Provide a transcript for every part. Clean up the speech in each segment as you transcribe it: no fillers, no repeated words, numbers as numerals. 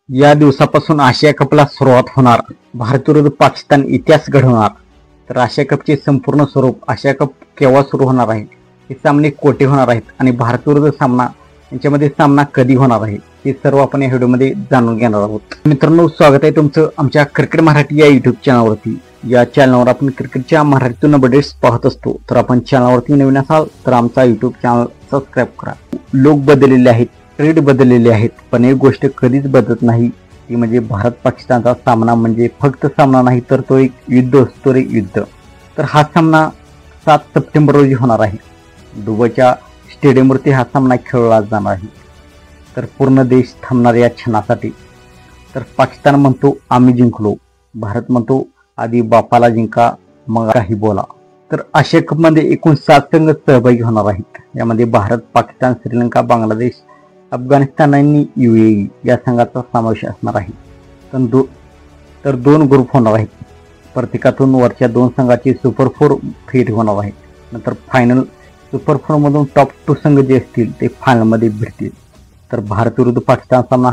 या दिवसापासून आशिया कपला सुरुवात होणार. भारत विरुद्ध पाकिस्तान इतिहास घडवणार. तर आशिया कपचे संपूर्ण स्वरूप, आशिया कप केव्हा सुरू होणार आहे, हे सामने कोठे होणार आहेत आणि भारत विरुद्ध सामना यांच्यामध्ये सामना कधी होणार आहे, हे सर्व आपण या व्हिडिओमध्ये जाणून घेणार आहोत. मित्रांनो, स्वागत आहे तुमचं आमच्या क्रिकेट मराठी या युट्यूब चॅनलवरती. या चॅनलवर आपण क्रिकेटच्या मराठीतून अपडेट्स पाहत असतो. तर आपण चॅनलवरती नवीन असाल तर आमचा युट्यूब चॅनल सबस्क्राईब करा. लोक बदललेले आहेत, ट्रेड बदललेले आहेत, पण एक गोष्ट कधीच बदलत नाही, ती म्हणजे भारत पाकिस्तानचा सामना म्हणजे फक्त सामना नाही, तर तो एक युद्ध असतो रे, युद्ध. तर हा सामना 7 सप्टेंबर रोजी होणार आहे. दुबईच्या स्टेडियमवरती हा सामना खेळला जाणार आहे. तर पूर्ण देश थांबणार या क्षणासाठी. तर पाकिस्तान म्हणतो आम्ही जिंकलो, भारत म्हणतो आधी बापाला जिंका मग काही बोला. तर आशिया कपमध्ये एकूण 7 संघ सहभागी होणार आहेत. यामध्ये भारत, पाकिस्तान, श्रीलंका, बांगलादेश, अफगाणिस्तान आणि UAE या संघाचा समावेश असणार आहे. तर 2 ग्रुप होणार आहेत. प्रत्येकातून वरच्या 2 संघाची सुपर 4 फेरी होणार आहे. नंतर फायनल सुपर 4 मधून टॉप 2 संघ जे असतील ते फायनलमध्ये भिडतील. तर भारत विरुद्ध पाकिस्तान सामना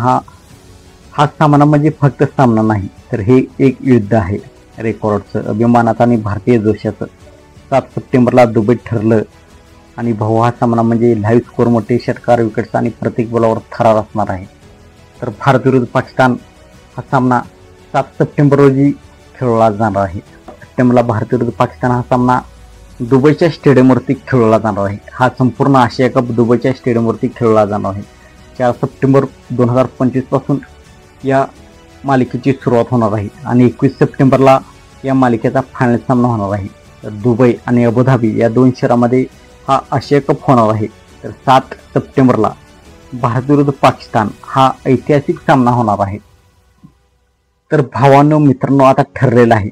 हा सामना म्हणजे फक्त सामना नाही, तर हे एक युद्ध आहे. रेकॉर्डचं, अभिमानाचं आणि भारतीय जोशाचं. 7 सप्टेंबरला दुबईत ठरलं आणि भाऊ हा सामना म्हणजे लाईव्ह स्कोर, मोठे षटकार, विकेट्स आणि प्रत्येक बॉलावर थरार असणार आहे. तर भारत विरुद्ध पाकिस्तान हा सामना 7 सप्टेंबर रोजी खेळला जाणार आहे. सप्टेंबरला भारत विरुद्ध पाकिस्तान हा सामना दुबईच्या स्टेडियमवरती खेळला जाणार आहे. हा संपूर्ण आशिया कप दुबईच्या स्टेडियमवरती खेळला जाणार आहे. 4 सप्टेंबर 2025 पासून या मालिकेची सुरुवात होणार आहे आणि 21 सप्टेंबरला या मालिकेचा फायनल सामना होणार आहे. तर दुबई आणि अबुधाबी या 2 शहरामध्ये हा आशिया कप होणार आहे. तर 7 सप्टेंबरला भारत विरुद्ध पाकिस्तान हा ऐतिहासिक सामना होणार आहे. तर भावांनो, मित्रांनो, आता ठरलेलं आहे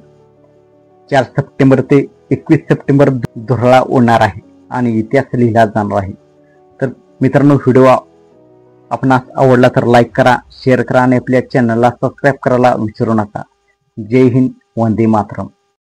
4 सप्टेंबर ते 21 सप्टेंबर धुरळा उडणार आहे आणि इतिहास लिहिला जाणार आहे. तर मित्रांनो, व्हिडिओ आपणास आवडला तर लाईक करा, शेअर करा आणि आपल्या चॅनलला सबस्क्राईब करायला विसरू नका. जय हिंद, वंदे मातरम.